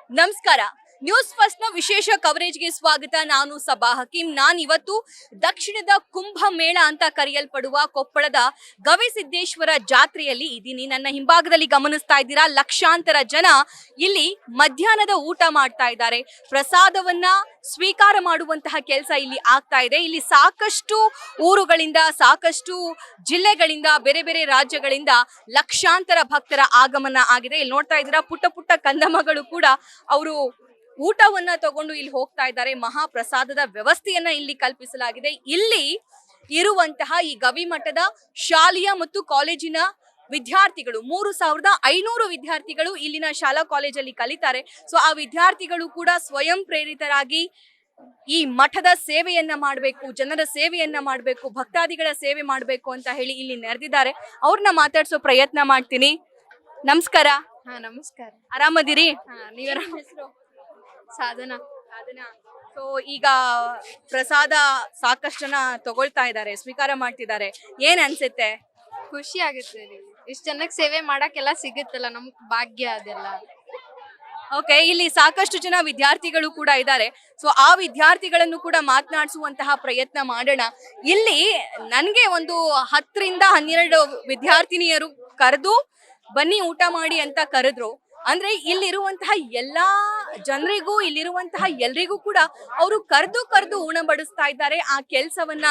ನಮಸ್ಕಾರ. News first ನ ವಿಶೇಷ ಕವರೇಜ್ಗೆ ಸ್ವಾಗತ. ನಾನು ಸಬಾ ಹಕೀಂ. ನಾನಿವತ್ತು ದಕ್ಷಿಣದ ಕುಂಭಮೇಳ ಅಂತ ಕರೆಯಲ್ಪಡುವ ಕೊಪ್ಪಳದ ಗವಿಸಿದ್ದೇಶ್ವರ ಜಾತ್ರೆಯಲ್ಲಿ ಇದ್ದೀನಿ. ನನ್ನ ಹಿಂಭಾಗದಲ್ಲಿ ಗಮನಿಸ್ತಾ ಇದ್ದೀರಾ, ಲಕ್ಷಾಂತರ ಜನ ಇಲ್ಲಿ ಮಧ್ಯಾಹ್ನದ ಊಟ ಮಾಡ್ತಾ ಇದ್ದಾರೆ. ಪ್ರಸಾದವನ್ನ ಸ್ವೀಕಾರ ಮಾಡುವಂತಹ ಕೆಲಸ ಇಲ್ಲಿ ಆಗ್ತಾ ಇದೆ. ಇಲ್ಲಿ ಸಾಕಷ್ಟು ಊರುಗಳಿಂದ, ಸಾಕಷ್ಟು ಜಿಲ್ಲೆಗಳಿಂದ, ಬೇರೆ ಬೇರೆ ರಾಜ್ಯಗಳಿಂದ ಲಕ್ಷಾಂತರ ಭಕ್ತರ ಆಗಮನ ಆಗಿದೆ. ಇಲ್ಲಿ ನೋಡ್ತಾ ಇದ್ದೀರಾ, ಪುಟ್ಟ ಪುಟ್ಟ ಕಂದಮ್ಮಗಳು ಕೂಡ ಅವರು ಊಟವನ್ನ ತಗೊಂಡು ಇಲ್ಲಿ ಹೋಗ್ತಾ ಇದ್ದಾರೆ. ಮಹಾಪ್ರಸಾದದ ವ್ಯವಸ್ಥೆಯನ್ನ ಇಲ್ಲಿ ಕಲ್ಪಿಸಲಾಗಿದೆ. ಇಲ್ಲಿ ಇರುವಂತಹ ಈ ಗವಿಮಠದ ಶಾಲೆಯ ಮತ್ತು ಕಾಲೇಜಿನ ವಿದ್ಯಾರ್ಥಿಗಳು 3500 ವಿದ್ಯಾರ್ಥಿಗಳು ಇಲ್ಲಿನ ಶಾಲಾ ಕಾಲೇಜಲ್ಲಿ ಕಲಿತಾರೆ. ಸೊ ಆ ವಿದ್ಯಾರ್ಥಿಗಳು ಕೂಡ ಸ್ವಯಂ ಪ್ರೇರಿತರಾಗಿ ಈ ಮಠದ ಸೇವೆಯನ್ನ ಮಾಡಬೇಕು, ಜನರ ಸೇವೆಯನ್ನ ಮಾಡಬೇಕು, ಭಕ್ತಾದಿಗಳ ಸೇವೆ ಮಾಡಬೇಕು ಅಂತ ಹೇಳಿ ಇಲ್ಲಿ ನೆರೆದಿದ್ದಾರೆ. ಅವ್ರನ್ನ ಮಾತಾಡ್ಸೋ ಪ್ರಯತ್ನ ಮಾಡ್ತೀನಿ. ನಮಸ್ಕಾರ. ನಮಸ್ಕಾರ. ಆರಾಮದಿರಿ? ನೀವರ ಹೆಸರು? ಸಾಧನಾ. ಸೊ ಈಗ ಪ್ರಸಾದ ಸಾಕಷ್ಟು ಜನ ತಗೊಳ್ತಾ ಇದ್ದಾರೆ, ಸ್ವೀಕಾರ ಮಾಡ್ತಿದ್ದಾರೆ. ಏನ್ ಅನ್ಸುತ್ತೆ? ಖುಷಿ ಆಗುತ್ತೆ ರೀ, ಇಷ್ಟ ಜನಕ್ಕೆ ಸೇವೆ ಮಾಡಕ್ಕೆಲ್ಲ ಸಿಗುತ್ತಲ್ಲ, ನಮ್ಗ್ ಭಾಗ್ಯ ಅದೆಲ್ಲ. ಓಕೆ, ಇಲ್ಲಿ ಸಾಕಷ್ಟು ಜನ ವಿದ್ಯಾರ್ಥಿಗಳು ಕೂಡ ಇದ್ದಾರೆ. ಸೊ ಆ ವಿದ್ಯಾರ್ಥಿಗಳನ್ನು ಕೂಡ ಮಾತನಾಡಿಸುವಂತಹ ಪ್ರಯತ್ನ ಮಾಡೋಣ. ಇಲ್ಲಿ ನನ್ಗೆ ಒಂದು 10 ರಿಂದ 12 ವಿದ್ಯಾರ್ಥಿನಿಯರು ಕರೆದು ಬನ್ನಿ ಊಟ ಮಾಡಿ ಅಂತ ಕರೆದ್ರು. ಅಂದ್ರೆ ಇಲ್ಲಿರುವಂತಹ ಎಲ್ಲಾ ಜನರಿಗೂ, ಇಲ್ಲಿರುವಂತಹ ಎಲ್ರಿಗೂ ಕೂಡ ಅವರು ಕರೆದು ಉಣಬಡಿಸ್ತಾ ಇದ್ದಾರೆ. ಆ ಕೆಲಸವನ್ನ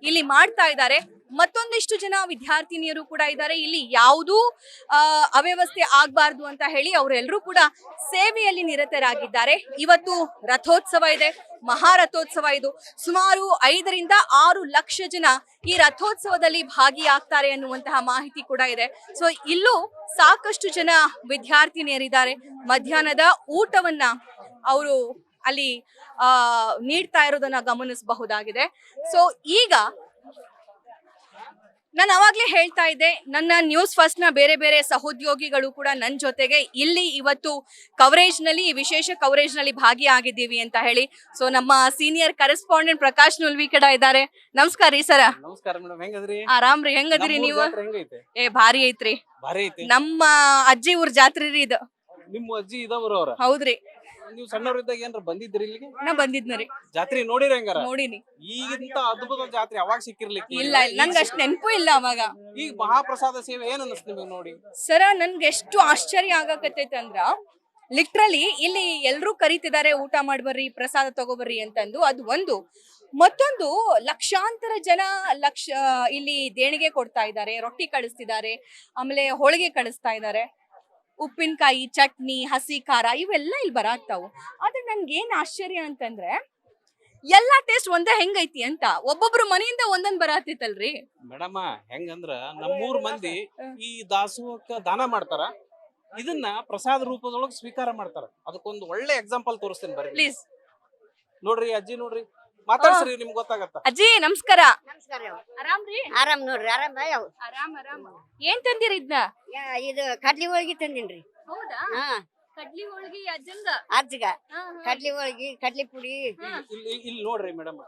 ಇಲ್ಲಿ ಮಾಡ್ತಾ ಇದ್ದಾರೆ. ಮತ್ತೊಂದಿಷ್ಟು ಜನ ವಿದ್ಯಾರ್ಥಿನಿಯರು ಕೂಡ ಇದ್ದಾರೆ. ಇಲ್ಲಿ ಯಾವುದೂ ಅವ್ಯವಸ್ಥೆ ಆಗ್ಬಾರ್ದು ಅಂತ ಹೇಳಿ ಅವರೆಲ್ಲರೂ ಕೂಡ ಸೇವೆಯಲ್ಲಿ ನಿರತರಾಗಿದ್ದಾರೆ. ಇವತ್ತು ರಥೋತ್ಸವ ಇದೆ, ಮಹಾರಥೋತ್ಸವ ಇದು. ಸುಮಾರು 5 ರಿಂದ 6 ಲಕ್ಷ ಜನ ಈ ರಥೋತ್ಸವದಲ್ಲಿ ಭಾಗಿಯಾಗ್ತಾರೆ ಅನ್ನುವಂತಹ ಮಾಹಿತಿ ಕೂಡ ಇದೆ. ಸೊ ಇಲ್ಲೂ ಸಾಕಷ್ಟು ಜನ ವಿದ್ಯಾರ್ಥಿನಿಯರಿದ್ದಾರೆ. ಮಧ್ಯಾಹ್ನದ ಊಟವನ್ನ ಅವರು ಅಲ್ಲಿ ನೀಡ್ತಾ ಇರೋದನ್ನ ಗಮನಿಸಬಹುದಾಗಿದೆ. ಸೊ ಈಗ ನಾನು ಅವಾಗ್ಲೇ ಹೇಳ್ತಾ ಇದ್ದೆ, ನನ್ನ ನ್ಯೂಸ್ ಫಸ್ಟ್ ನ ಬೇರೆ ಬೇರೆ ಸಹೋದ್ಯೋಗಿಗಳು ಕೂಡ ನನ್ನ ಜೊತೆಗೆ ಇಲ್ಲಿ ಇವತ್ತು ಕವರೇಜ್ ನಲ್ಲಿ, ವಿಶೇಷ ಕವರೇಜ್ ನಲ್ಲಿ ಭಾಗಿಯಾಗಿದ್ದೀವಿ ಅಂತ ಹೇಳಿ. ಸೊ ನಮ್ಮ ಸೀನಿಯರ್ ಕರೆಸ್ಪಾಂಡೆಂಟ್ ಪ್ರಕಾಶ್ ನುಲ್ವಿಕಡ ಇದ್ದಾರೆ. ನಮಸ್ಕಾರ ರೀ ಸರ. ನಮಸ್ಕಾರ ಮೇಡಮ್, ಹೆಂಗದ್ರಿ? ಆರಾಮ್ರಿ, ಹೆಂಗದ್ರಿ ನೀವು? ಭಾರಿ ಐತ್ರಿ. ನಮ್ಮ ಅಜ್ಜಿ ಊರ್ ಜಾತ್ರೆ ರೀ ಇದು. ನಿಮ್ಮ ಅಜ್ಜಿ ಇದವ್ರ? ಹೌದ್ರಿ. ನೀವು ಸಣ್ಣವ್ರಿದ್ದಾಗ ಏನ್ರ ಬಂದಿದ್ರಿ ಇಲ್ಲಿಗೆ? ನಾ ಬಂದಿದ್ನರಿ. ಜಾತ್ರೆ ನೋಡಿರಿ? ಹೆಂಗಾರ ನೋಡಿನಿ. ಈಗಿಂತ ಅದ್ಭುತ ಜಾತ್ರೆ ಅವಾಗ ಸಿಕ್ಕಿರ್ಲಿಕ್ಕೆ ಇಲ್ಲ, ನನ್ಗೆ ಅಷ್ಟ್ ನೆನಪು ಇಲ್ಲ ಅವಾಗ. ಈಗ ಮಹಾಪ್ರಸಾದ ಸೇವೆ ಏನ್ ಅನಿಸ್ತು ನಿಮಗೆ ನೋಡಿ? ಸರ, ನನ್ಗೆ ಎಷ್ಟು ಆಶ್ಚರ್ಯ ಆಗಕತ್ತೈತೆ ಅಂದ್ರ, ಲಿಟ್ರಲಿ ಇಲ್ಲಿ ಎಲ್ರೂ ಕರೀತಿದ್ದಾರೆ ಊಟ ಮಾಡ್ಬರ್ರಿ, ಪ್ರಸಾದ ತಗೋಬರ್ರಿ ಅಂತಂದು. ಅದು ಒಂದು. ಮತ್ತೊಂದು, ಲಕ್ಷಾಂತರ ಜನ ಇಲ್ಲಿ ದೇಣಿಗೆ ಕೊಡ್ತಾ ಇದ್ದಾರೆ, ರೊಟ್ಟಿ ಕಳಿಸ್ತಿದ್ದಾರೆ, ಆಮೇಲೆ ಹೋಳಿಗೆ ಕಳಿಸ್ತಾ ಇದ್ದಾರೆ, ಉಪ್ಪಿನಕಾಯಿ, ಚಟ್ನಿ, ಹಸಿ ಖಾರ ಇವೆಲ್ಲ ಇಲ್ಲಿ ಬರಾಕ್ತಾವು. ಆದ್ರೆ ನನ್ಗೆ ಏನ್ ಆಶ್ಚರ್ಯ ಅಂತಂದ್ರೆ, ಎಲ್ಲಾ ಟೇಸ್ಟ್ ಒಂದೇ ಹೆಂಗೈತಿ ಅಂತ. ಒಬ್ಬೊಬ್ರು ಮನೆಯಿಂದ ಒಂದೊಂದ್ ಬರಾತಿತ್ತಲ್ರಿ ಮೇಡಮ್. ಹೆಂಗಂದ್ರ ನಮ್ಮೂರ್ ಮಂದಿ ಈ ದಾಸೋಹಕ್ಕ ದಾನ ಮಾಡ್ತಾರ, ಇದನ್ನ ಪ್ರಸಾದ ರೂಪದೊಳಗೆ ಸ್ವೀಕಾರ ಮಾಡ್ತಾರ. ಅದಕ್ಕೊಂದು ಒಳ್ಳೆ ಎಕ್ಸಾಂಪಲ್ ತೋರಿಸ್ತೀನಿ ಬರ್ರಿ. ಪ್ಲೀಸ್ ನೋಡ್ರಿ ಅಜ್ಜಿ, ನೋಡ್ರಿ, ಮಾತಾಡ್ಸ್ರಿ, ನಿಮ್ಗೆ ಗೊತ್ತಾಗತ್ತ. ಅಜ್ಜಿ ನಮಸ್ಕಾರ. ನಮಸ್ಕಾರ. ಆರಾಮ್ರಿ? ಆರಾಮ್ ನೋಡ್ರಿ, ಆರಾಮ್ ಯಾವ ಆರಾಮ್. ಏನ್ ತಂದಿರಿ ಇದನ್ನ? ಇದು ಕಡ್ಲಿ ಹೋಳಿಗೆ ತಂದಿನ್ರಿ. ಹೌದಾ? ಹಾ, ಕಡ್ಲಿ ಹೋಳಿಗೆ ಅಜ್ಜಂಗ. ಅಜ್ಜಗ ಕಡ್ಲಿ ಹೋಳಿಗೆ, ಕಡ್ಲಿ ಪುಡಿ. ಇಲ್ಲಿ ನೋಡ್ರಿ ಮೇಡಮ್,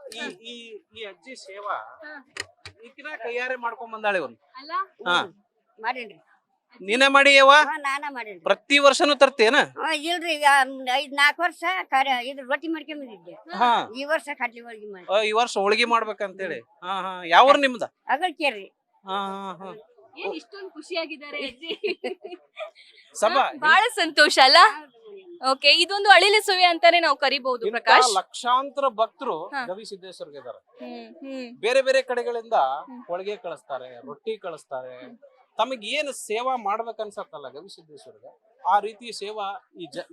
ಈ ಅಜ್ಜಿ ಸೇವಾ ಈಕಿನ ಕೈಯಾರೆ ಮಾಡ್ಕೊಂಡ್ ಬಂದಾಳೆ ಅವ್ನು. ಅಲ್ಲ ಹಾ, ಮಾಡೇನ್ರಿ. ನೀನೇ ಮಾಡಿ ಯವ್ವ? ನಾನ ಮಾಡೇನ್ರಿ. ಪ್ರತಿ ವರ್ಷನೂ ತರ್ತೇನ? ಇಲ್ರಿ, 5-4 ವರ್ಷ ಇದು ರೊಟ್ಟಿ ಮಾಡ್ಕೊಂಬಂದಿದ್ದೆ. ಹಾ, ಈ ವರ್ಷ ಕಡ್ಲಿ ಹೋಳಿಗೆ ಮಾಡಿ. ಈ ವರ್ಷ ಹೋಳಿಗೆ ಮಾಡ್ಬೇಕಂತೇಳಿ. ಹಾ ಹಾ, ಯಾವ ಊರು ನಿಮ್ದ? ಅಗಳ್ಕೇರಿ. ಹಾ ಹಾ ಹಾ. ಏನ್ ಇಷ್ಟೊಂದು ಖುಷಿಯಾಗಿದ್ದಾರೆ ಅಜ್ಜಿ? ಸಭಾ ಬಹಳ ಸಂತೋಷ ಅಲ್ಲ? ಓಕೆ, ಇದೊಂದು ಅಳಿಲಿಸುವೆ ಅಂತಾನೆ ನಾವು ಕರಿಬಹುದು ಪ್ರಕಾಶ್. ಲಕ್ಷಾಂತರ ಭಕ್ತರು ಗವಿಸಿದ್ದೇಶ್ವರ್ಗೆ ಇದಾರೆ. ಬೇರೆ ಬೇರೆ ಕಡೆಗಳಿಂದ ಹೋಳಿಗೆ ಕಳಿಸ್ತಾರೆ, ರೊಟ್ಟಿ ಕಳಿಸ್ತಾರೆ. ತಮಗೆ ಏನು ಸೇವಾ ಮಾಡ್ಬೇಕನ್ಸತ್ತಲ್ಲ ಗವಿಸಿದ್ದೇಶ್ವರ್ಗೆ, ಆ ರೀತಿ ಸೇವಾ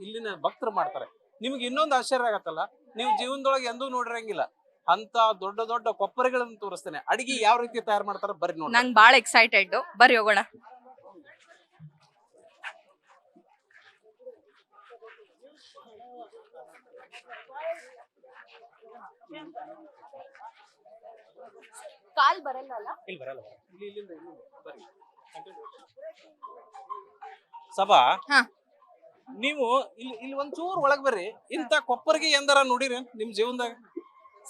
ಇಲ್ಲಿನ ಭಕ್ತರು ಮಾಡ್ತಾರೆ. ನಿಮ್ಗೆ ಇನ್ನೊಂದು ಆಶ್ಚರ್ಯ ಆಗತ್ತಲ್ಲ, ನೀವು ಜೀವನದೊಳಗೆ ಎಂದೂ ನೋಡಿರಂಗಿಲ್ಲ ಅಂತ ದೊಡ್ಡ ದೊಡ್ಡ ಕೊಪ್ಪರಿಗಳನ್ನ ತೋರಿಸ್ತೇನೆ. ಅಡಿಗೆ ಯಾವ ರೀತಿ ತಯಾರು ಮಾಡ್ತಾರ ಬರ್ರಿ ನೋಡಿ. ನಂಗೆ ಬಹಳ ಎಕ್ಸೈಟೆಡ್. ಬರ್ರಿ ಹೋಗೋಣ. ಕಾಲ್ ಬರಲ್ಲ? ಇಲ್ಲಿ ಬರಲ್ಲ. ಬರ್ರಿ ಸಭಾ. ನೀವು ಇಲ್ಲಿ ಒಂಚೂರು ಒಳಗ್ ಬರ್ರಿ. ಇಂತ ಕೊಪ್ಪರಿಗೆ ಎಂದಾರ ನೋಡಿರಿ ನಿಮ್ ಜೀವನದಾಗ?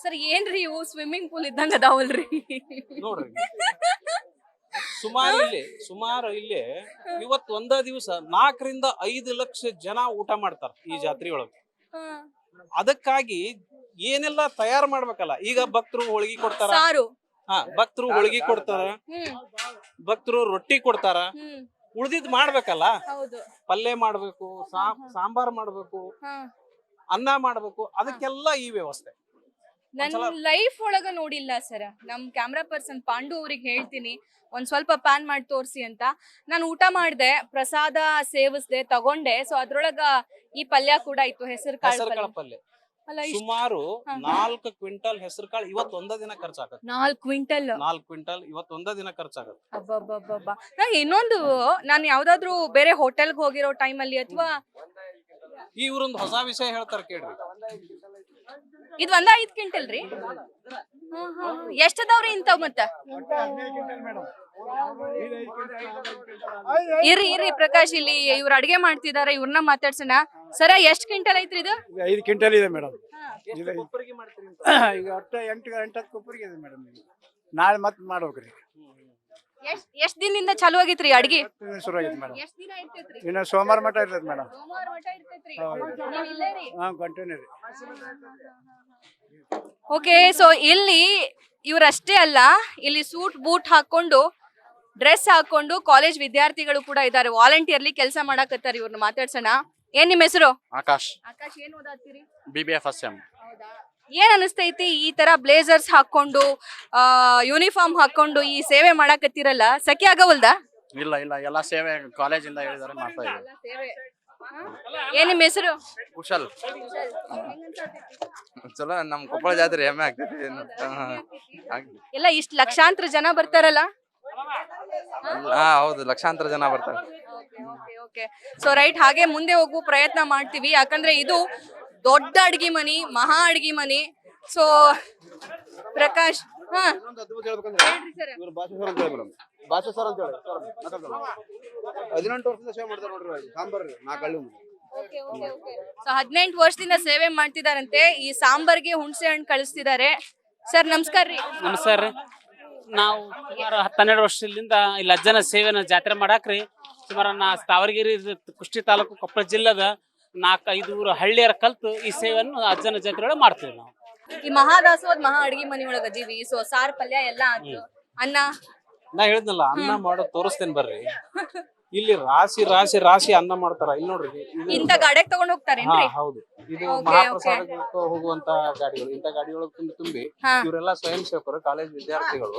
ಸರ್ ಏನ್ರಿ ಇವು ಸ್ವಿಮ್ಮಿಂಗ್ ಪೂಲ್ ಇದ್ದಂಗ ಅದಾವಲ್ರಿ? ನೋಡ್ರಿ, ಸುಮಾರು ಇಲ್ಲಿ ಇವತ್ತು ಒಂದ ದಿವಸ 4 ರಿಂದ 5 ಲಕ್ಷ ಜನ ಊಟ ಮಾಡ್ತಾರ ಈ ಜಾತ್ರೆ ಒಳಗೆ. ಅದಕ್ಕಾಗಿ ಏನೆಲ್ಲ ತಯಾರು ಮಾಡ್ಬೇಕಲ್ಲ. ಈಗ ಭಕ್ತರು ಹೋಳಿಗೆ ಕೊಡ್ತಾರ, ಸಾರು. ಭಕ್ತರು ಹೋಳಿಗೆ ಕೊಡ್ತಾರ, ಭಕ್ತರು ರೊಟ್ಟಿ ಕೊಡ್ತಾರ. ಉಳ್ದಿದ್ ಮಾಡ್ಬೇಕಲ್ಲ, ಹೌದು. ಪಲ್ಯ ಮಾಡ್ಬೇಕು, ಸಾಂಬಾರ್ ಮಾಡ್ಬೇಕು, ಅನ್ನ ಮಾಡ್ಬೇಕು. ಅದಕ್ಕೆಲ್ಲ ಈ ವ್ಯವಸ್ಥೆ ನನ್ನ ಲೈಫ್ ಒಳಗ ನೋಡಿಲ್ಲ ಸರ್. ನಮ್ ಕ್ಯಾಮ್ರಾ ಪರ್ಸನ್ ಪಾಂಡು ಅವ್ರಿಗೆ ಹೇಳ್ತೀನಿ ಒಂದ್ ಸ್ವಲ್ಪ ಪ್ಯಾನ್ ಮಾಡಿ ತೋರ್ಸಿ ಅಂತ. ನಾನು ಊಟ ಮಾಡ್ದೆ, ಪ್ರಸಾದ ಸೇವಿಸ್ದೆ, ತಗೊಂಡೆ. ಸೊ ಅದ್ರೊಳಗ ಈ ಪಲ್ಯ ಕೂಡ ಇತ್ತು, ಹೆಸರು ಹೆಸರುಕಾಳು ಪಲ್ಯ. ಸುಮಾರು 4 ಕ್ವಿಂಟಲ್ ಹೆಸರು ಕಾಳು ಇವತ್ತು ಒಂದ ದಿನ ಖರ್ಚಾಗತ್ತೆ. 4 ಕ್ವಿಂಟಲ್ ಇವತ್ತು ಒಂದ ದಿನ ಖರ್ಚಾಗತ್ತೆ. ಅಬ್ಬಬ್ಬಬ್ಬ. ಇನ್ನೊಂದು, ನಾನು ಯಾವ್ದಾದ್ರು ಬೇರೆ ಹೋಟೆಲ್ಗೆ ಹೋಗಿರೋ ಟೈಮಲ್ಲಿ ಅಥವಾ ಇವ್ರೊಂದು ಹೊಸ ವಿಷಯ ಹೇಳ್ತಾರೆ ಕೇಳ್ರಿ. ಇದು ಒಂದ 5 ಕ್ವಿಂಟಲ್ ರೀ? ಎಷ್ಟದವ್ರಿ ಇಂತಾವ್? ಮತ್ತ ಇರ್ರಿ ಪ್ರಕಾಶ್, ಇಲ್ಲಿ ಇವ್ರು ಅಡಿಗೆ ಮಾಡ್ತಿದಾರ, ಇವ್ರನ್ನ ಮಾತಾಡ್ಸೋಣ. ಸರ, ಎಷ್ಟ್ ಕ್ವಿಂಟಲ್ ಐತ್ರಿ ಇದು? 5 ಕ್ವಿಂಟಲ್ ಇದೆ ಮೇಡಮ್. ಈಗ ಒಟ್ಟು 8 ಕೊಪ್ಪರಿಗೆ ಇದೆ ಮೇಡಮ್. ನಾಳೆ ಮತ್ತೆ ಮಾಡ್ಬೇಕ್ರಿ. ಎಷ್ಟ್ ದಿನದಿಂದ ಚಾಲು ಆಗೈತ್ರಿ ಅಡ್ಗಿ? ಶುರು ಆಗೈತೆ ಮೇಡಮ್. ಎಷ್ಟ್ ದಿನ ಇರ್ತೈತ್ರಿ? ಇನ್ನು ಸೋಮವಾರ ಮಟ್ಟ ಇರ್ತೈತೆ ಮೇಡಮ್. ಸೋಮವಾರ ಮಟ ಇರ್ತೈತ್ರಿ? ಹೌದು. ನೀವ್ ಇಲ್ಲೇ ರೀ? ಕಂಟಿನ್ಯೂ ರೀ. ಓಕೆ. ಸೊ ಇಲ್ಲಿ ಇವ್ರಷ್ಟೇ ಅಲ್ಲ, ಇಲ್ಲಿ ಸೂಟ್ ಬೂಟ್ ಹಾಕೊಂಡು, ಡ್ರೆಸ್ ಹಾಕೊಂಡು ಕಾಲೇಜ್ ವಿದ್ಯಾರ್ಥಿಗಳು ಕೂಡ ಇದ್ದಾರೆ. ವಾಲಂಟಿಯರ್ಲಿ ಕೆಲಸ ಮಾಡಕತ್ತಾರ. ಇವ್ರನ್ನ ಮಾತಾಡ್ಸೋಣ. ಏನ್ ನಿಮ್ ಹೆಸರು? ಆಕಾಶ್. ಆಕಾಶ್, ಏನ್ ಓದಾತ್ತೀರಿ? BBA first sem. ಹೌದಾ? ಏನ್ ಅನಿಸ್ತೈತಿ ಈ ತರ ಬ್ಲೇಸರ್ಸ್ ಹಾಕೊಂಡು, ಯೂನಿಫಾರ್ಮ್ ಹಾಕೊಂಡು ಈ ಸೇವೆ ಮಾಡಕತ್ತಿರಲ್ಲ? ಸಖಿ ಆಗವಲ್ದ? ಇಲ್ಲ ಎಲ್ಲ ಸೇವೆ ಕಾಲೇಜಿಂದ ಹೇಳಿದಾರೆ ಮಾಡ್ತಾ ಇದ್ದೀವಿ. ಏನ್ ನಿಮ್ ಹೆಸರು? ಕುಶಲ್. ಚಲೋ, ನಮ್ ಕೊಪ್ಪಳ ಜಾತ್ರೆ ಹೆಮ್ಮೆ ಆಗ್ತೈತಿ. ಎಲ್ಲ ಇಷ್ಟ್ ಲಕ್ಷಾಂತರ ಜನ ಬರ್ತಾರಲ್ಲ? ಹೌದು, ಲಕ್ಷಾಂತರ ಜನ ಬರ್ತಾರೆ. ಸೊ ರೈಟ್, ಹಾಗೆ ಮುಂದೆ ಹೋಗುವ ಪ್ರಯತ್ನ ಮಾಡ್ತೀವಿ. ಯಾಕಂದ್ರೆ ಇದು ದೊಡ್ಡ ಅಡ್ಗಿ ಮನಿ, ಮಹಾ ಅಡ್ಗಿ ಮನಿ. ಸೊ ಪ್ರಕಾಶ್, ಭಾಷೆ ಸರ್ ಅಂತ ಹೇಳಿ 18 ವರ್ಷದಿಂದ ಸೇವೆ ಮಾಡ್ತಾರೆ ನೋಡ್ರಿ. ಸಾಂಬಾರ್ 4 ಹಳ್ಳಿ. ಸೊ 18 ವರ್ಷದಿಂದ ಸೇವೆ ಮಾಡ್ತಿದಾರಂತೆ. ಈ ಸಾಂಬಾರ್ಗೆ ಹುಣಸೆ ಹಣ್ಣು ಕಳಿಸ್ತಿದ್ದಾರೆ. ಸರ್ ನಮಸ್ಕಾರ ರೀ. ನಮಸ್ಕಾರ ರೀ. ನಾವು ಸುಮಾರು 10-12 ವರ್ಷದಿಂದ ಇಲ್ಲಿ ಅಜ್ಜನ ಸೇವೆನ ಜಾತ್ರೆ ಮಾಡಾಕ್ರಿ. ಸುಮಾರು ತಾವರಗಿರಿ ಕುಷ್ಟಗಿ ತಾಲೂಕು ಕೊಪ್ಪಳ ಜಿಲ್ಲೆದ 4-5 ಊರು ಹಳ್ಳಿಯರ ಕಲ್ತು ಈ ಸೇವೆಯನ್ನು ಅಜ್ಜನ ಜಾತ್ರೆ ಒಳಗೆ ಮಾಡ್ತೀವಿ ನಾವು. ಈ ಮಹಾದಾಸೋದ್ ಮಹಾ ಅಡ್ಗಿ ಮನಿ ಒಳಗ ಅದೀವಿ. ಸೊ ಸಾರ್ ಪಲ್ಯ ಎಲ್ಲ ಆಯ್ತು. ಅನ್ನ ನಾ ಹೇಳಿದ್ನಲ್ಲ, ಅನ್ನ ಮಾಡೋದು ತೋರಿಸ್ತೇನೆ ಬರ್ರಿ. ಇಲ್ಲಿ ರಾಶಿ ಅನ್ನ ಮಾಡ್ತಾರ. ಇಲ್ಲಿ ನೋಡ್ರಿ, ಇಂತ ಗಾಡಿಯಾಗ ತಗೊಂಡ್ ಹೋಗ್ತಾರೇನ್ರಿ? ಹೌದು. ಇದು ಮಹಾಪ್ರಸಾದಕ್ಕೆ ಹೋಗುವಂತ ಗಾಡಿಗಳು. ಇಂತ ಗಾಡಿ ಒಳಗೆ ತುಂಬಿ ಇವರೆಲ್ಲ ಸ್ವಯಂ ಸೇವಕರು, ಕಾಲೇಜ್ ವಿದ್ಯಾರ್ಥಿಗಳು.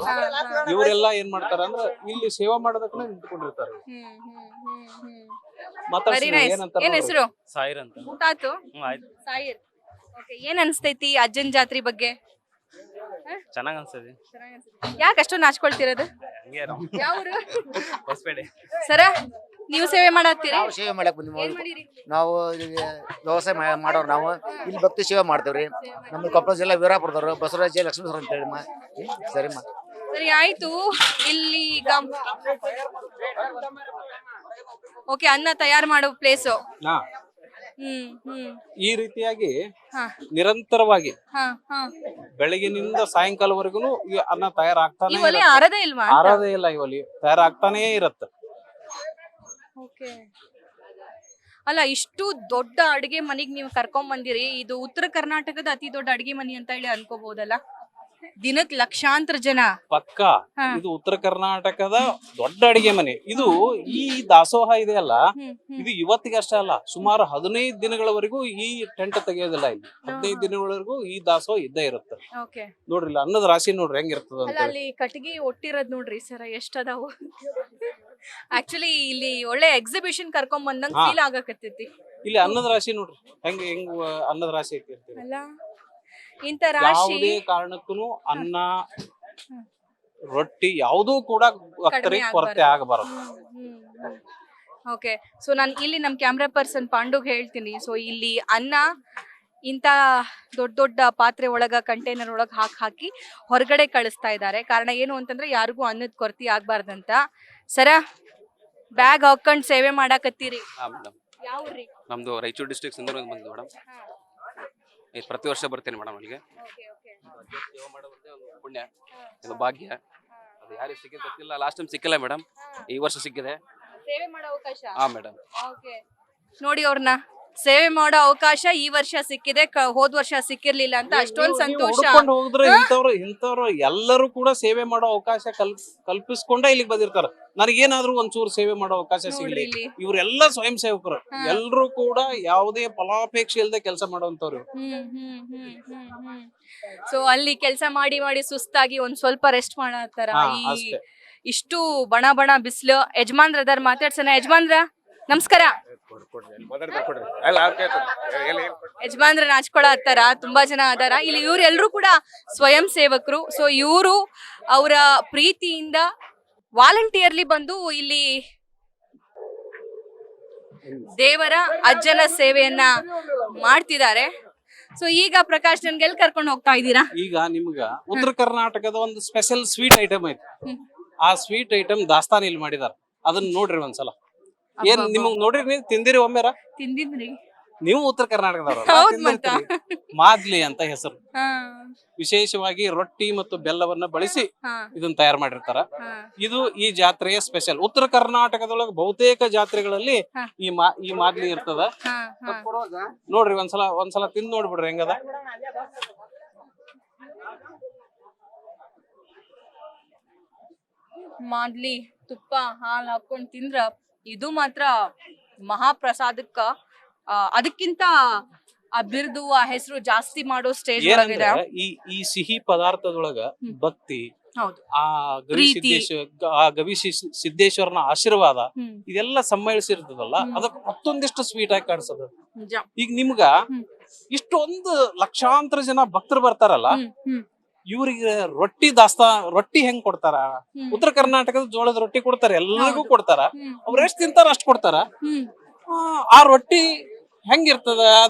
ಇವರೆಲ್ಲ ಏನ್ ಮಾಡ್ತಾರ ಅಂದ್ರೆ ಇಲ್ಲಿ ಸೇವಾ ಮಾಡೋದಕ್ಕೆ ನಿಂತ್ಕೊಂಡಿರ್ತಾರೆ. ಏನ್ ಹೆಸರು? ಸಾಯಿರ್ ಅಂತ. ಊಟ ಆಯ್ತು? ಸಾಯಿರ್. ಓಕೆ. ಏನ್ ಅನ್ಸ್ತೈತಿ ಅಜ್ಜನ್ ಜಾತ್ರೆ ಬಗ್ಗೆ? ಚೆನ್ನಾಗ್ ಅನ್ಸ್ತದೆ. ಯಾಕೆ ಅಷ್ಟೊಂದು ನಾಚ್ಕೊಳ್ತಿರೋದು? ಯಾವ್ರು? ಹೊಸಪೇಟೆ. ಸರ, ನೀವು ಸೇವೆ ಮಾಡತ್ತೀರಿ? ನಾವು ಸೇವೆ ಮಾಡಕ್ ಬಂದ್ವಿ. ಏನ್ ಮಾಡಿರಿ? ನಾವು ವ್ಯವಸಾಯ ಮಾಡೋರು. ನಾವು ಇಲ್ಲಿ ಭಕ್ತಿ ಸೇವೆ ಮಾಡ್ತೇವ್ರಿ. ನಮ್ಮ ಕೊಪ್ಪಳ ಜಿಲ್ಲಾ ವೀರಾಪುರದವ್ರು, ಬಸವರಾಜ ಲಕ್ಷ್ಮೀ ಅಂತ ಹೇಳಿ. ಸರಿಮ್ಮ, ಸರಿ ಆಯ್ತು. ಇಲ್ಲಿ ಈಗ ಓಕೆ, ಅನ್ನ ತಯಾರು ಮಾಡೋ ಪ್ಲೇಸು. ಈ ರೀತಿಯಾಗಿ ನಿರಂತರವಾಗಿ ಬೆಳಗಿನಿಂದ ಸಾಯಂಕಾಲವರೆಗೂ ಈ ಅನ್ನ ತಯಾರಾಗ್ತಾನೆ ಆರದೇ ಇಲ್ವಾ? ಆರದೇ ಇಲ್ಲ. ಇವಲ್ಲಿ ತಯಾರಾಗ್ತಾನೇ ಇರತ್ತ. ಅಲ್ಲ, ಇಷ್ಟು ದೊಡ್ಡ ಅಡಿಗೆ ಮನಿಗ್ ನೀವು ಕರ್ಕೊಂಡ್ ಬಂದಿರಿ. ಇದು ಉತ್ತರ ಕರ್ನಾಟಕದ ಅತಿ ದೊಡ್ಡ ಅಡಿಗೆ ಮನಿ ಅಂತ ಹೇಳಿ ಅನ್ಕೋಬಹುದಲ್ಲ? ದಿನಕ್ ಲಕ್ಷಾಂತರ ಜನ. ಪಕ್ಕ ಇದು ಉತ್ತರ ಕರ್ನಾಟಕದ ದೊಡ್ಡ ಅಡಿಗೆ ಮನೆ. ಇದು ಈ ದಾಸೋಹ ಇದೆ ಇದು ಇವತ್ತಿಗೆ ಅಷ್ಟೇ ಅಲ್ಲ, ಸುಮಾರು 15 ದಿನಗಳವರೆಗೂ ಈ ಟೆಂಟ್ ತೆಗೆಯೋದಿಲ್ಲ. ಇಲ್ಲಿ 15 ದಿನಗಳವರೆಗೂ ಈ ದಾಸೋಹ ಇದ್ದೇ ಇರುತ್ತೆ. ನೋಡ್ರಿ, ಇಲ್ಲ ಅನ್ನದ ರಾಶಿ ನೋಡ್ರಿ ಹೆಂಗಿರ್ತದ ಅಂತ. ಅಲ್ಲಿ ಕಟ್ಟಿಗೆ ಒಟ್ಟಿರೋದ್ ನೋಡ್ರಿ ಸರ, ಎಷ್ಟದಾವು. ಆಕ್ಚುಲಿ ಇಲ್ಲಿ ಒಳ್ಳೆ ಎಕ್ಸಿಬಿಷನ್ ಕರ್ಕೊಂಡ್ ಬಂದಂಗ್ ಫೀಲ್ ಆಗಕತ್ತೈತಿ. ಇಲ್ಲಿ ಅನ್ನದ ರಾಶಿ ನೋಡ್ರಿ ಹೆಂಗ್ ಅನ್ನದ ರಾಶಿ ಐತಿ. ಇಂತ ರಾಶಿ ಯಾವುದೇ ಕಾರಣಕ್ಕೂ ಅನ್ನ ರೊಟ್ಟಿ ಯಾವುದೂ ಕೂಡ ಭಕ್ತರಿಗೆ ಕೊರತೆ ಆಗಬಾರದು. ಓಕೆ. ಸೊ ನಾನು ಇಲ್ಲಿ ನಮ್ ಕ್ಯಾಮ್ರಾ ಪರ್ಸನ್ ಪಾಂಡುಗ್ ಹೇಳ್ತೀನಿ. ಸೊ ಇಲ್ಲಿ ಅನ್ನ ಇಂತ ದೊಡ್ಡ ದೊಡ್ಡ ಪಾತ್ರೆ ಒಳಗ, ಕಂಟೈನರ್ ಒಳಗ ಹಾಕಿ ಹೊರಗಡೆ ಕಳಿಸ್ತಾ ಇದ್ದಾರೆ. ಕಾರಣ ಏನು ಅಂತಂದ್ರೆ ಯಾರಿಗೂ ಅನ್ನದ ಕೊರತೆ ಆಗ್ಬಾರ್ದಂತ. ಸರ, ಬ್ಯಾಗ್ ಹಾಕೊಂಡ್ ಸೇವೆ ಮಾಡಾಕತ್ತೀರಿ? ಯಾವ್ರಿ? ನಮ್ದು ರಾಯಚೂರು ಡಿಸ್ಟ್ರಿಕ್ಟ್ ಸಿಂಧನೂರಿಂದ ಬಂದಿದ್ದು ಮೇಡಮ್. ಪ್ರತಿ ವರ್ಷ ಬರ್ತೇನೆ ಮೇಡಮ್ ಅಲ್ಲಿಗೆ. ಸೇವೆ ಮಾಡೋದಂದ್ರೆ ಒಂದು ಪುಣ್ಯ, ಇದು ಭಾಗ್ಯ. ಅದು ಅದು ಯಾರಿಗೆ ಸಿಕ್ಕಿದೆ ಗೊತ್ತಿಲ್ಲ, ಲಾಸ್ಟ್ ಟೈಮ್ ಸಿಕ್ಕಿಲ್ಲ ಮೇಡಮ್, ಈ ವರ್ಷ ಸಿಕ್ಕಿದೆ. ಸೇವೆ ಮಾಡೋ ಅವಕಾಶ. ಹಾ ಮೇಡಮ್. ಓಕೆ, ನೋಡಿ ಅವ್ರನ್ನ ಸೇವೆ ಮಾಡೋ ಅವಕಾಶ ಈ ವರ್ಷ ಸಿಕ್ಕಿದೆ, ಹೋದ್ ವರ್ಷ ಸಿಕ್ಕಿರ್ಲಿಲ್ಲ ಅಂತ ಅಷ್ಟೊಂದ್ ಸಂತೋಷ. ಹುಡ್ಕೊಂಡು ಹೋದ್ರೆ ಇಂಥವ್ರು ಎಲ್ಲರೂ ಕೂಡ ಸೇವೆ ಮಾಡೋ ಅವಕಾಶ ಕಲ್ಪಿಸ್ಕೊಂಡ ಇಲ್ಲಿಗೆ ಬಂದಿರ್ತಾರ. ನನಗೇನಾದ್ರೂ ಒಂಚೂರು ಸೇವೆ ಮಾಡೋ ಅವಕಾಶ ಸಿಗ್ಲಿ. ನೋಡ್ರಿ ಇಲ್ಲಿ. ಇವ್ರೆಲ್ಲ ಸ್ವಯಂ ಸೇವಕರು, ಎಲ್ರು ಕೂಡ ಯಾವುದೇ ಫಲಾಪೇಕ್ಷೆ ಇಲ್ಲದೆ ಕೆಲಸ ಮಾಡುವಂತವ್ರು. ಸೊ ಅಲ್ಲಿ ಕೆಲಸ ಮಾಡಿ ಮಾಡಿ ಸುಸ್ತಾಗಿ ಒಂದ್ ಸ್ವಲ್ಪ ರೆಸ್ಟ್ ಮಾಡತ್ತಾರ. ಅಷ್ಟೇ. ಇಷ್ಟು ಬಣ ಬಣ ಬಿಸಿಲು. ಯಜಮಾನ್ರ ಅದಾರ, ಮಾತಾಡ್ಸೋಣ. ಯಜಮಾನ್ರ ನಮಸ್ಕಾರ. ಯಜಮಾನ್ರ ನಾಚ್ಕೊಳ ಹತ್ತಾರ, ತುಂಬಾ ಜನ ಅದಾರ ಇಲ್ಲಿ. ಇವ್ರೆಲ್ರು ಕೂಡ ಸ್ವಯಂ ಸೇವಕರು. ಸೊ ಇವರು ಅವರ ಪ್ರೀತಿಯಿಂದ ವಾಲಂಟಿಯರ್ಲಿ ಬಂದು ಇಲ್ಲಿ ದೇವರ ಅಜ್ಜನ ಸೇವೆಯನ್ನ ಮಾಡ್ತಿದ್ದಾರೆ. ಸೊ ಈಗ ಪ್ರಕಾಶ್ ನನ್ಗೆ ಎಲ್ಲಿ ಕರ್ಕೊಂಡು ಹೋಗ್ತಾ ಇದ್ದೀರಾ? ಈಗ ನಿಮ್ಗ ಉತ್ತರ ಕರ್ನಾಟಕದ ಒಂದು ಸ್ಪೆಷಲ್ ಸ್ವೀಟ್ ಐಟಮ್ ಐತಿ. ಆ ಸ್ವೀಟ್ ಐಟಮ್ ದಾಸ್ತಾನ ಇಲ್ಲಿ ಮಾಡಿದಾರ. ಅದನ್ನ ನೋಡ್ರಿ ಒಂದ್ಸಲ. ಏನ್ ನಿಮಗ್ ನೋಡ್ರಿ, ನೀವು ತಿಂದಿರಿ ಒಮ್ಮೆರ? ತಿಂದಿದ್ರಿ. ನೀವು ಉತ್ತರ ಕರ್ನಾಟಕದವ್ರ. ಹೌದ್ ಮತ್ತ. ಮಾದ್ಲಿ ಅಂತ ಹೆಸರು. ವಿಶೇಷವಾಗಿ ರೊಟ್ಟಿ ಮತ್ತು ಬೆಲ್ಲವನ್ನ ಬಳಸಿ ಇದನ್ನ ತಯಾರು ಮಾಡಿರ್ತಾರ. ಇದು ಈ ಜಾತ್ರೆಯ ಸ್ಪೆಷಲ್. ಉತ್ತರ ಕರ್ನಾಟಕದೊಳಗ ಬಹುತೇಕ ಜಾತ್ರೆಗಳಲ್ಲಿ ಈ ಮಾದ್ಲಿ ಇರ್ತದ. ನೋಡ್ರಿ ಒಂದ್ಸಲ ತಿಂದ್ ನೋಡ್ಬಿಡ್ರಿ ಹೆಂಗದ. ಮಾದ್ಲಿ ತುಪ್ಪ ಹಾಲು ಹಾಕೊಂಡ್ ತಿಂದ್ರ ಇದು ಮಾತ್ರ ಮಹಾಪ್ರಸಾದಕ್ಕ ಅದಕ್ಕಿಂತ ಆ ಬಿರ್ದು ಆ ಹೆಸರು ಜಾಸ್ತಿ ಮಾಡೋ ಸ್ಟೇಜ್ ಒಳಗಿದೆ. ಈ ಸಿಹಿ ಪದಾರ್ಥದೊಳಗ ಭಕ್ತಿ, ಹೌದು, ಆ ಗವಿ ಸಿದ್ದೇಶ್ವರನ ಆಶೀರ್ವಾದ ಇದೆಲ್ಲ ಸಮ್ಮಿಳಿಸಿರ್ತದಲ್ಲ, ಅದಕ್ಕೆ ಮತ್ತೊಂದಿಷ್ಟು ಸ್ವೀಟ್ ಆಗಿ ಕಾಣಿಸೋದು. ಈಗ ನಿಮ್ಗ ಇಷ್ಟೊಂದು ಲಕ್ಷಾಂತರ ಜನ ಭಕ್ತರು ಬರ್ತಾರಲ್ಲ, ಇವ್ರಿಗೆ ರೊಟ್ಟಿ ಹೆಂಗ್ ಕೊಡ್ತಾರ? ಉತ್ತರ ಕರ್ನಾಟಕದ ಜೋಳದ ರೊಟ್ಟಿ ಕೊಡ್ತಾರ, ಎಲ್ಲರಿಗೂ ಕೊಡ್ತಾರ. ಅವ್ರ ಎಷ್ಟ್ ತಿಂತಾರ ಅಷ್ಟ್ ಕೊಡ್ತಾರ. ಆ ರೊಟ್ಟಿ ಹೆಂಗಿರ್ತದ?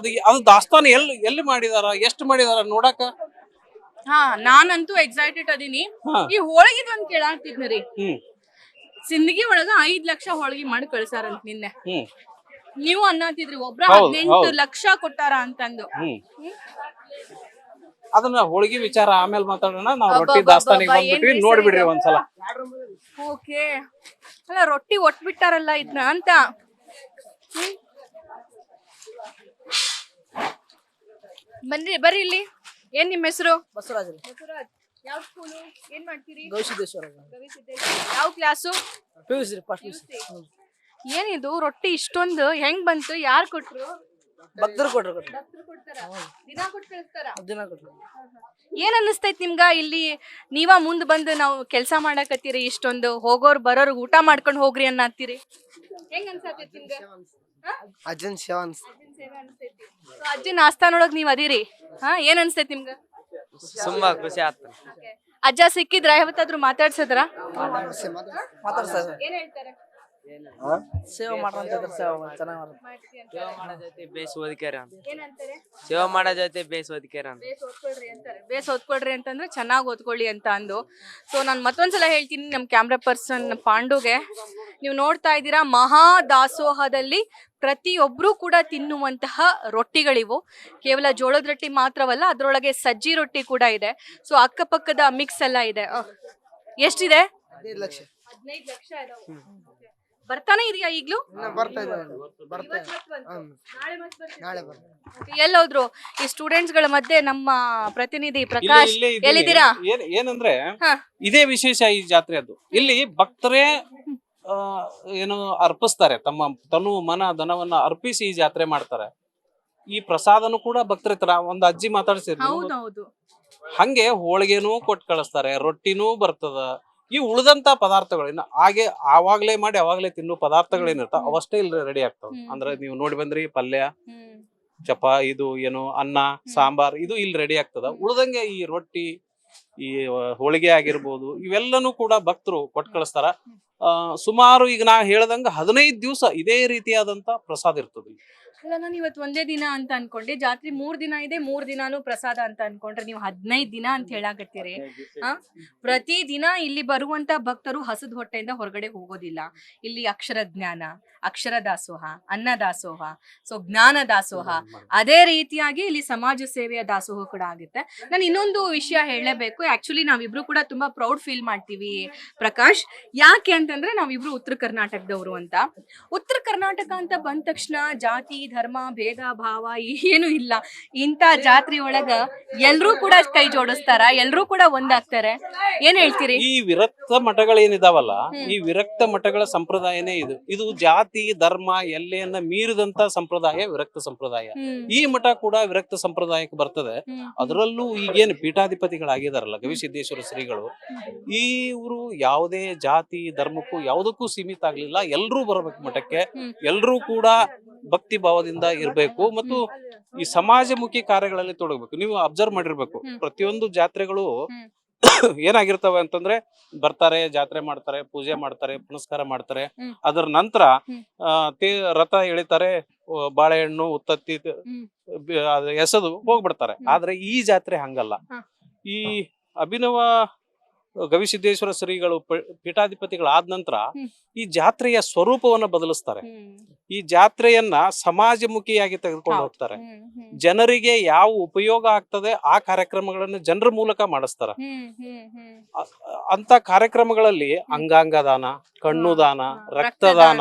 ಅದು ದಾಸ್ತಾನ ಎಲ್ಲಿ ಮಾಡಿದಾರ, ಎಷ್ಟು ಮಾಡಿದಾರ ನೋಡಾಕ? ನಾನಂತೂ ಎಕ್ಸೈಟೆಡ್ ಅದೀನಿ. ಈ ಹೋಳಿಗೆ ಒಂದ್ ಕೇಳಾಕ್ತಿದ್ನರಿ, ಸಿಂದಗಿ ಒಳಗ 5 ಲಕ್ಷ ಹೋಳಿಗೆ ಮಾಡಿ ಕಳ್ಸಾರಂತ ನಿನ್ನೆ. ನೀವು ಅನ್ನತಿದ್ರಿ ಒಬ್ರ 18 ಲಕ್ಷ ಕೊಟ್ಟಾರ ಅಂತಂದು. ಅದನ್ನ ಹೋಳಿಗೆ ವಿಚಾರ ಆಮೇಲೆ ಮಾತಾಡೋಣ. ನಾವು ರೊಟ್ಟಿ ದಾಸ್ತಾನಿಗೆ ಬಂದ್ಬಿಟ್ವಿ, ನೋಡ್ಬಿಡ್ರಿ ಒಂದ್ಸಲ. ಓಕೆ, ಅಲ್ಲ ರೊಟ್ಟಿ ಒಟ್ಬಿಟ್ಟಾರಲ್ಲ ಇದನ್ನ ಅಂತ. ಬರ್ರಿ ಇಲ್ಲಿ. ಏನ್ ನಿಮ್ ಹೆಸರು? ಬಸವರಾಜ್. ಯಾವ ಸ್ಕೂಲು? ಏನ್ ಮಾಡ್ತೀರಿ? ಗವಿಸಿದ್ದೇಶ್ವರ. ಯಾವ ಕ್ಲಾಸು? PUC first PUC. ಏನಿದು ರೊಟ್ಟಿ ಇಷ್ಟೊಂದು ಹೆಂಗ್ ಬಂತು? ಯಾರು ಕೊಟ್ರು? ಭಕ್ತರು ಕೊಟ್ರು. ದಿನ ಕೊಟ್ಟು ಕಳಿಸ್ತಾರ? ದಿನ ಕೊಟ್ರು. ಏನ್ ಅನ್ನಿಸ್ತೈತಿ ನಿಮ್ಗ? ಇಲ್ಲಿ ನೀವ ಮುಂದ್ ಬಂದು ನಾವು ಕೆಲ್ಸ ಮಾಡಕತ್ತೀರಿ, ಇಷ್ಟೊಂದು ಹೋಗೋರ್ ಬರೋರ್ ಊಟ ಮಾಡ್ಕೊಂಡ್ ಹೋಗ್ರಿ ಅನ್ನತ್ತೀರಿ, ಹೆಂಗ್ ಅನ್ಸತೈತಿ ನಿಮ್ಗ? ಅಜ್ಜನ್ ಸೇವಾ ಅಜ್ಜನ ಆಸ್ಥಾನೊಳಗ್ ನೀವ್ ಅದೀರಿ. ಏನ್ ಅನ್ಸ್ತೈತಿ ನಿಮ್ಗ? ತುಂಬಾ ಖುಷಿ ಆಯ್ತು. ಅಜ್ಜ ಸಿಕ್ಕಿದ್ರ? ಯಾವತ್ತಾದ್ರೂ ಮಾತಾಡ್ಸದ್ರ? ಮಾತಾಡ್ತಾರೆ. ಏನ್ ಹೇಳ್ತಾರೆ? ಸೇವೆ ಮಾಡ್ರಂತ ಸೇವಾ ಮಾಡೋ ಜೊತೆ ಬೇಸ್ ಓದಿಕ್ಯಾರ ಅಂತ. ಏನಂತಾರೆ? ಸೇವಾ ಮಾಡೋ ಜೊತೆ ಬೇಸ್ ಓದಿಕ್ಯಾರ ಅಂತ. ಬೇಸ್ ಓದ್ಕೊಳ್ರಿ ಅಂತಂದ್ರೆ ಚೆನ್ನಾಗಿ ಓದ್ಕೊಳ್ಳಿ ಅಂತ ಅಂದು. ಸೊ ನಾನು ಮತ್ತೊಂದ್ಸಲ ಹೇಳ್ತೀನಿ ನಮ್ ಕ್ಯಾಮ್ರಾ ಪರ್ಸನ್ ಪಾಂಡುಗೆ, ನೀವು ನೋಡ್ತಾ ಇದ್ದೀರಾ ಮಹಾ ದಾಸೋಹದಲ್ಲಿ ಪ್ರತಿಯೊಬ್ರು ಕೂಡ ತಿನ್ನುವಂತಹ ರೊಟ್ಟಿಗಳಿವು. ಕೇವಲ ಜೋಳದ ರೊಟ್ಟಿ ಮಾತ್ರವಲ್ಲ, ಅದ್ರೊಳಗೆ ಸಜ್ಜಿ ರೊಟ್ಟಿ ಕೂಡ ಇದೆ. ಸೊ ಅಕ್ಕಪಕ್ಕದ ಮಿಕ್ಸ್ ಎಲ್ಲ ಇದೆ. ಎಷ್ಟಿದೆ? 15 ಲಕ್ಷ. 15 ಲಕ್ಷ ಇದಾವೆ. ಬರ್ತಾನೆ ಇದೆಯಾ ಈಗ್ಲೂ? ಎಲ್ಲೋದ್ರು ಈ ಸ್ಟೂಡೆಂಟ್ಸ್ ಗಳ ಮಧ್ಯೆ ನಮ್ಮ ಪ್ರತಿನಿಧಿ ಪ್ರಕಾಶ್, ಎಲ್ಲಿದ್ದೀರಾ? ಏನಂದ್ರೆ ಇದೇ ವಿಶೇಷ ಈ ಜಾತ್ರೆಯದ್ದು. ಇಲ್ಲಿ ಭಕ್ತರೇ ಏನು ಅರ್ಪಿಸ್ತಾರೆ, ತಮ್ಮ ತನು ಮನ ಧನವನ್ನ ಅರ್ಪಿಸಿ ಈ ಜಾತ್ರೆ ಮಾಡ್ತಾರೆ. ಈ ಪ್ರಸಾದನು ಕೂಡ ಭಕ್ತರ ತರ. ಒಂದು ಅಜ್ಜಿ ಮಾತಾಡ್ಸಿದ್ರು, ಹಂಗೆ ಹೋಳಿಗೆನೂ ಕೊಟ್ಟು ಕಳಿಸ್ತಾರೆ, ರೊಟ್ಟಿನೂ ಬರ್ತದ. ಈ ಉಳಿದಂತ ಪದಾರ್ಥಗಳು ಇನ್ನು ಹಾಗೆ ಆವಾಗ್ಲೇ ಮಾಡಿ ಅವಾಗ್ಲೇ ತಿನ್ನೋ ಪದಾರ್ಥಗಳೇನಿರ್ತಾವ ಅವಷ್ಟೇ ಇಲ್ಲಿ ರೆಡಿ ಆಗ್ತಾವ. ಅಂದ್ರೆ ನೀವು ನೋಡಿ ಬಂದ್ರಿ, ಪಲ್ಯ, ಚಪ, ಇದು ಏನು ಅನ್ನ, ಸಾಂಬಾರ್, ಇದು ಇಲ್ಲಿ ರೆಡಿ ಆಗ್ತದ. ಉಳ್ದಂಗೆ ಈ ರೊಟ್ಟಿ, ಈ ಹೋಳಿಗೆ ಆಗಿರ್ಬೋದು, ಇವೆಲ್ಲನೂ ಕೂಡ ಭಕ್ತರು ಕೊಟ್ಟು ಕಳಿಸ್ತಾರ. ಸುಮಾರು ಈಗ ನಾ ಹೇಳ್ದಂಗ 15 ದಿವಸ ಇದೇ ರೀತಿಯಾದಂತ ಪ್ರಸಾದ ಇರ್ತದೆ. ಅಲ್ಲ, ನಾನು ಇವತ್ತು ಒಂದೇ ದಿನ ಅಂತ ಅನ್ಕೊಂಡೆ, ಜಾತ್ರೆ 3 ದಿನ ಇದೆ, 3 ದಿನಾನು ಪ್ರಸಾದ ಅಂತ ಅನ್ಕೊಂಡ್ರೆ ನೀವು 15 ದಿನ ಅಂತ ಹೇಳಾಕತ್ತೀರಿ. ಪ್ರತಿ ದಿನ ಇಲ್ಲಿ ಬರುವಂತ ಭಕ್ತರು ಹಸದ್ ಹೊಟ್ಟೆಯಿಂದ ಹೊರಗಡೆ ಹೋಗೋದಿಲ್ಲ. ಇಲ್ಲಿ ಅಕ್ಷರ ಜ್ಞಾನ, ಅಕ್ಷರ ದಾಸೋಹ, ಅನ್ನ ದಾಸೋಹ, ಸೊ ಜ್ಞಾನ ದಾಸೋಹ, ಅದೇ ರೀತಿಯಾಗಿ ಇಲ್ಲಿ ಸಮಾಜ ಸೇವೆಯ ದಾಸೋಹ ಕೂಡ ಆಗುತ್ತೆ. ನಾನು ಇನ್ನೊಂದು ವಿಷಯ ಹೇಳಲೇಬೇಕು. ಆಕ್ಚುಲಿ ನಾವಿಬ್ರು ಕೂಡ ತುಂಬಾ ಪ್ರೌಡ್ ಫೀಲ್ ಮಾಡ್ತೀವಿ ಪ್ರಕಾಶ್. ಯಾಕೆ ಅಂತಂದ್ರೆ ನಾವಿಬ್ರು ಉತ್ತರ ಕರ್ನಾಟಕದವರು ಅಂತ. ಉತ್ತರ ಕರ್ನಾಟಕ ಅಂತ ಬಂದ ತಕ್ಷಣ ಜಾತಿ ಧರ್ಮ ಭೇದ ಭಾವ ಏನು ಇಲ್ಲ. ಇಂಥ ಜಾತ್ರೆ ಒಳಗ ಎಲ್ರೂ ಕೂಡ ಕೈ ಜೋಡಿಸ್ತಾರ, ಎಲ್ರೂ ಕೂಡ ಒಂದಾಗ್ತಾರೆ. ಏನ್ ಹೇಳ್ತೀರಿ? ಈ ವಿರಕ್ತ ಮಠಗಳೇನಿದಾವಲ್ಲ, ಈ ವಿರಕ್ತ ಮಠಗಳ ಸಂಪ್ರದಾಯನೇ ಇದು ಜಾತಿ ಧರ್ಮ ಎಲ್ಲೆಯನ್ನ ಮೀರಿದಂತ ಸಂಪ್ರದಾಯ ವಿರಕ್ತ ಸಂಪ್ರದಾಯ. ಈ ಮಠ ಕೂಡ ವಿರಕ್ತ ಸಂಪ್ರದಾಯಕ್ಕೆ ಬರ್ತದೆ. ಅದರಲ್ಲೂ ಈಗೇನು ಪೀಠಾಧಿಪತಿಗಳಾಗಿದಾರಲ್ಲ ಗವಿಸಿದ್ದೇಶ್ವರ ಶ್ರೀಗಳು, ಇವರು ಯಾವುದೇ ಜಾತಿ ಧರ್ಮಕ್ಕೂ ಯಾವುದಕ್ಕೂ ಸೀಮಿತ ಆಗ್ಲಿಲ್ಲ. ಎಲ್ರೂ ಬರ್ಬೇಕು ಮಠಕ್ಕೆ, ಎಲ್ರೂ ಕೂಡ ಭಕ್ತಿ ಭಾವದಿಂದ ಇರ್ಬೇಕು ಮತ್ತು ಈ ಸಮಾಜಮುಖಿ ಕಾರ್ಯಗಳಲ್ಲಿ ತೊಡಗಬೇಕು. ನೀವು ಅಬ್ಸರ್ವ್ ಮಾಡಿರ್ಬೇಕು, ಪ್ರತಿಯೊಂದು ಜಾತ್ರೆಗಳು ಏನಾಗಿರ್ತವೆ ಅಂತಂದ್ರೆ ಬರ್ತಾರೆ, ಜಾತ್ರೆ ಮಾಡ್ತಾರೆ, ಪೂಜೆ ಮಾಡ್ತಾರೆ, ಪುನಸ್ಕಾರ ಮಾಡ್ತಾರೆ. ಅದರ ನಂತರ ರಥ ಎಳಿತಾರೆ, ಬಾಳೆಹಣ್ಣು ಉತ್ತತ್ತಿ ಎಸೆದು ಹೋಗ್ಬಿಡ್ತಾರೆ. ಆದ್ರೆ ಈ ಜಾತ್ರೆ ಹಂಗಲ್ಲ. ಈ ಅಭಿನವ ಗವಿಸಿದ್ದೇಶ್ವರ ಶ್ರೀಗಳು ಪೀಠಾಧಿಪತಿಗಳಾದ ನಂತರ ಈ ಜಾತ್ರೆಯ ಸ್ವರೂಪವನ್ನ ಬದಲಿಸ್ತಾರೆ. ಈ ಜಾತ್ರೆಯನ್ನ ಸಮಾಜಮುಖಿಯಾಗಿ ತೆಗೆದುಕೊಂಡು ಹೋಗ್ತಾರೆ. ಜನರಿಗೆ ಯಾವ ಉಪಯೋಗ ಆಗ್ತದೆ ಆ ಕಾರ್ಯಕ್ರಮಗಳನ್ನು ಜನರ ಮೂಲಕ ಮಾಡಿಸ್ತಾರೆ. ಅಂತ ಕಾರ್ಯಕ್ರಮಗಳಲ್ಲಿ ಅಂಗಾಂಗ ದಾನ, ಕಣ್ಣು ದಾನ, ರಕ್ತದಾನ,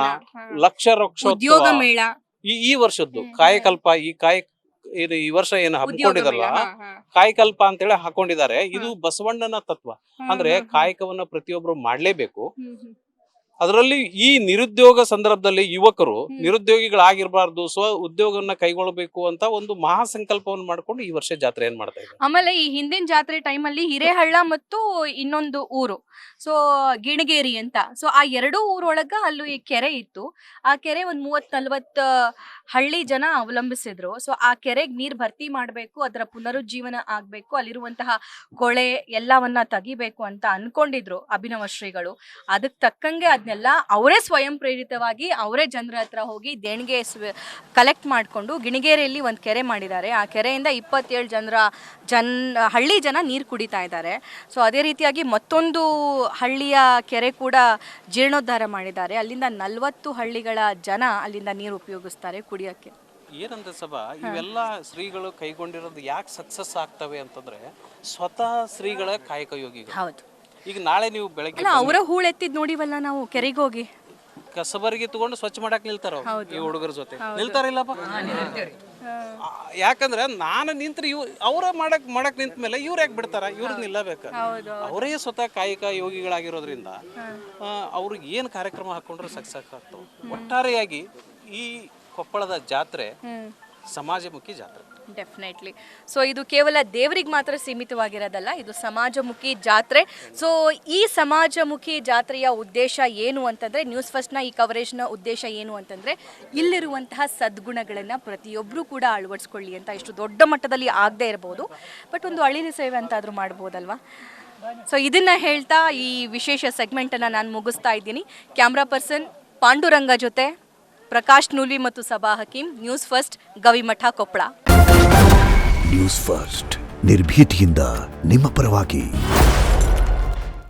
ಲಕ್ಷ ಉದ್ಯೋಗ ಮೇಳ, ಈ ವರ್ಷದ್ದು ಕಾಯಕಲ್ಪ, ಈ ವರ್ಷ ಏನು ಹಮ್ಮಿಕೊಂಡಿದಾರಲ್ಲ ಕಾಯಕಲ್ಪ ಅಂತೇಳಿ ಹಾಕೊಂಡಿದ್ದಾರೆ. ಇದು ಬಸವಣ್ಣನ ತತ್ವ. ಅಂದ್ರೆ ಕಾಯಕವನ್ನ ಪ್ರತಿಯೊಬ್ರು ಮಾಡ್ಲೇಬೇಕು. ಅದರಲ್ಲಿ ಈ ನಿರುದ್ಯೋಗ ಸಂದರ್ಭದಲ್ಲಿ ಯುವಕರು ನಿರುದ್ಯೋಗಿಗಳಾಗಿರ್ಬಾರ್ದು, ಸ್ವ ಉದ್ಯೋಗವನ್ನ ಕೈಗೊಳ್ಳಬೇಕು ಅಂತ ಒಂದು ಮಹಾ ಸಂಕಲ್ಪವನ್ನು ಮಾಡ್ಕೊಂಡು ಈ ವರ್ಷ ಜಾತ್ರೆ ಏನ್ ಮಾಡ್ತಾ ಇದ್ದಾರೆ. ಆಮೇಲೆ ಈ ಹಿಂದಿನ ಜಾತ್ರೆ ಟೈಮಲ್ಲಿ ಹಿರೇಹಳ್ಳ ಮತ್ತು ಇನ್ನೊಂದು ಊರು, ಸೊ ಗಿಣಗೇರಿ ಅಂತ, ಸೊ ಆ 2 ಊರೊಳಗ ಅಲ್ಲಿ ಈ ಕೆರೆ ಇತ್ತು. ಆ ಕೆರೆ ಒಂದ್ 30-40 ಹಳ್ಳಿ ಜನ ಅವಲಂಬಿಸಿದ್ರು. ಸೊ ಆ ಕೆರೆಗೆ ನೀರ್ ಭರ್ತಿ ಮಾಡ್ಬೇಕು, ಅದರ ಪುನರುಜ್ಜೀವನ ಆಗ್ಬೇಕು, ಅಲ್ಲಿರುವಂತಹ ಕೊಳೆ ಎಲ್ಲವನ್ನ ತೆಗಿಬೇಕು ಅಂತ ಅನ್ಕೊಂಡಿದ್ರು ಅಭಿನವ ಶ್ರೀಗಳು. ಅದಕ್ಕೆ ತಕ್ಕಂಗೆ ಅದನ್ನೆಲ್ಲ ಅವರೇ ಸ್ವಯಂ ಪ್ರೇರಿತವಾಗಿ ಅವರೇ ಜನರ ಹತ್ರ ಹೋಗಿ ದೇಣಿಗೆ ಕಲೆಕ್ಟ್ ಮಾಡಿಕೊಂಡು ಗಿಣಿಗೇರಿಯಲ್ಲಿ ಒಂದು ಕೆರೆ ಮಾಡಿದ್ದಾರೆ. ಆ ಕೆರೆಯಿಂದ 27 ಹಳ್ಳಿ ಜನ ನೀರು ಕುಡಿತಾ ಇದ್ದಾರೆ. ಸೊ ಅದೇ ರೀತಿಯಾಗಿ ಮತ್ತೊಂದು ಹಳ್ಳಿಯ ಕೆರೆ ಕೂಡ ಜೀರ್ಣೋದ್ಧಾರ ಮಾಡಿದ್ದಾರೆ. ಅಲ್ಲಿಂದ 40 ಹಳ್ಳಿಗಳ ಜನ ಅಲ್ಲಿಂದ ನೀರು ಉಪಯೋಗಿಸ್ತಾರೆ ಕುಡಿಯೋಕ್ಕೆ. ಏನಂತ ಸಭಾ, ಇವೆಲ್ಲ ಶ್ರೀಗಳು ಕೈಗೊಂಡಿರೋದು ಯಾಕೆ ಸಕ್ಸಸ್ ಆಗ್ತವೆ ಅಂತಂದ್ರೆ ಸ್ವತಃ ಶ್ರೀಗಳ ಕಾಯಕ ಯೋಗಿಗಳು. ಹೌದು. ಈಗ ನಾಳೆ ನೀವು ಬೆಳಗ್ಗೆ ಅವರ ಹೂಳೆತ್ತಿದ್ ನೋಡಿವಲ್ಲ ನಾವು ಕೆರೆಗೆ ಹೋಗಿ, ಕಸಬರಿಗೆ ತಗೊಂಡು ಸ್ವಚ್ಛ ಮಾಡಕ್ ನಿಲ್ತಾರ ಈ ಹುಡುಗರ ಜೊತೆ ನಿಲ್ತಾರಿಲ್ಲಪ್ಪ. ಯಾಕಂದ್ರೆ ನಾನು ನಿಂತ್ರೆ ಅವ್ರ ಮಾಡಕ್ ನಿಂತ ಮೇಲೆ ಇವ್ರು ಯಾಕೆ ಬಿಡ್ತಾರ? ಇವ್ರಿಗೆ ನಿಲ್ಲಬೇಕ. ಅವರೇ ಸ್ವತಃ ಕಾಯಕ ಯೋಗಿಗಳಾಗಿರೋದ್ರಿಂದ ಅವ್ರಿಗೆ ಏನ್ ಕಾರ್ಯಕ್ರಮ ಹಾಕೊಂಡ್ರೆ ಸಕ್ಸಸ್ ಆಗ್ತಾವ. ಒಟ್ಟಾರೆಯಾಗಿ ಈ ಕೊಪ್ಪಳದ ಜಾತ್ರೆ ಸಮಾಜಮುಖಿ ಜಾತ್ರೆ. ಡೆಫಿನೆಟ್ಲಿ. ಸೊ ಇದು ಕೇವಲ ದೇವರಿಗೆ ಮಾತ್ರ ಸೀಮಿತವಾಗಿರೋದಲ್ಲ, ಇದು ಸಮಾಜಮುಖಿ ಜಾತ್ರೆ. ಸೊ ಈ ಸಮಾಜಮುಖಿ ಜಾತ್ರೆಯ ಉದ್ದೇಶ ಏನು ಅಂತಂದರೆ, ನ್ಯೂಸ್ ಫಸ್ಟ್ನ ಈ ಕವರೇಜ್ನ ಉದ್ದೇಶ ಏನು ಅಂತಂದರೆ, ಇಲ್ಲಿರುವಂತಹ ಸದ್ಗುಣಗಳನ್ನು ಪ್ರತಿಯೊಬ್ಬರೂ ಕೂಡ ಅಳವಡಿಸ್ಕೊಳ್ಳಿ ಅಂತ. ಇಷ್ಟು ದೊಡ್ಡ ಮಟ್ಟದಲ್ಲಿ ಆಗದೆ ಇರ್ಬೋದು, ಬಟ್ ಒಂದು ಅಳಿಲು ಸೇವೆ ಅಂತಾದರೂ ಮಾಡ್ಬೋದಲ್ವಾ. ಸೊ ಇದನ್ನು ಹೇಳ್ತಾ ಈ ವಿಶೇಷ ಸೆಗ್ಮೆಂಟನ್ನು ನಾನು ಮುಗಿಸ್ತಾ ಇದ್ದೀನಿ. ಕ್ಯಾಮ್ರಾ ಪರ್ಸನ್ ಪಾಂಡುರಂಗ ಜೊತೆ ಪ್ರಕಾಶ್ ನೂಲಿ ಮತ್ತು Saba Hakeem, news first, Gavimath, Koppal. News first ನಿರ್ಭೀತಿಯಿಂದ ನಿಮ್ಮ ಪರವಾಗಿ.